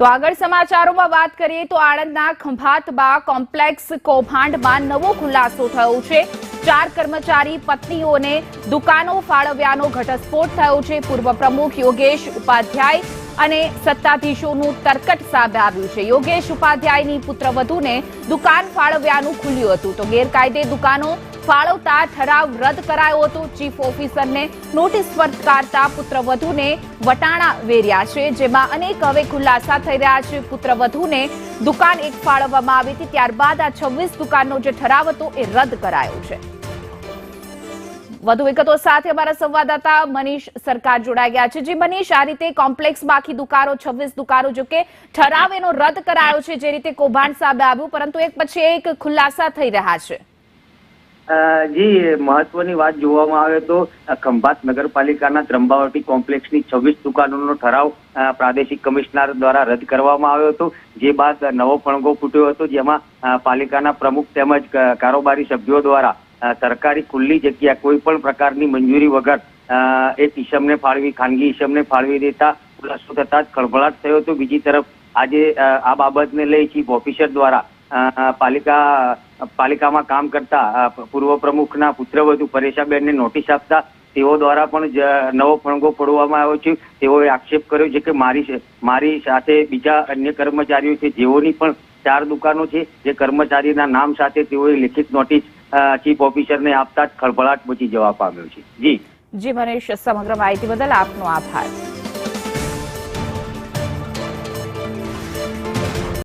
તો આગળ સમાચારોમાં વાત કરીએ તો આણંદના ખંભાતબા કોમ્પ્લેક્સ કૌભાંડમાં નવો ખુલાસો થયો છે। 4 કર્મચારી પત્નીઓને દુકાનો ફાળવ્યાનો ઘટસ્ફોટ થયો છે। પૂર્વ પ્રમુખ યોગેશ ઉપાધ્યાય અને સત્તાધીશોનું તરકટ સામે આવ્યું છે। યોગેશ ઉપાધ્યાયની પુત્રવધૂને દુકાન ફાળવ્યાનું ખુલ્યું હતું તો ગેરકાયદે દુકાનો ફાળવતા ઠરાવ રદ કરાયો હતો। ચીફ ઓફિસરને નોટિસ ફટકારતા પુત્રવધૂને વટાણા વેર્યા છે, જેમાં અનેક હવે ખુલાસા થઈ રહ્યા છે। પુત્રવધૂને દુકાન એક ફાળવવામાં આવી હતી, ત્યારબાદ આ 26 દુકાનનો જે ઠરાવ હતો એ રદ કરાયો છે। વધુ વિગતો સાથે અમારા સંવાદદાતા મનીષ સરકાર જોડાઈ ગયા છે। જે મનીષ, આ રીતે કોમ્પ્લેક્સમાં આખી દુકાનો 26 દુકાનો જો કે ઠરાવ એનો રદ કરાયો છે, જે રીતે કૌભાંડ સામે આવ્યું, પરંતુ એક પછી એક ખુલાસા થઈ રહ્યા છે। જી, મહત્વની વાત જોવામાં આવે તો ખંભાત નગરપાલિકાના ત્રંબાવટી કોમ્પ્લેક્સની 26 દુકાનોનો ઠરાવ પ્રાદેશિક કમિશનર દ્વારા રદ કરવામાં આવ્યો હતો। જે બાદ નવો ફણગો ફૂટ્યો હતો, જેમાં પાલિકાના પ્રમુખ તેમજ કારોબારી સભ્યો દ્વારા સરકારી ખુલ્લી જગ્યા કોઈ પણ પ્રકારની મંજૂરી વગર એક ઈસમને ફાળવી, ખાનગી ઈસમને ફાળવી દેતા ખુલાસો થતા જ ખળભળાટ થયો હતો। બીજી તરફ આજે આ બાબતને લઈ ચીફ ઓફિસર દ્વારા પાલિકામાં કામ કરતા પૂર્વ પ્રમુખના પુત્રવધુ પરેશાબેનને નોટિસ આપતા તેઓ દ્વારા પણ નવો ફણગો ફોડવામાં આવ્યો છે। તેઓએ આક્ષેપ કર્યો છે કે મારી સાથે બીજા અન્ય કર્મચારીઓ છે, જેઓની પણ 4 દુકાનો છે, જે કર્મચારીના નામ સાથે તેઓએ લિખિત નોટિસ ચીફ ઓફિસરને આપતા જ ખળભળાટ મચી જવા પામ્યો છે। જી મનીષ, સમગ્ર માહિતી બદલ આપનો આભાર।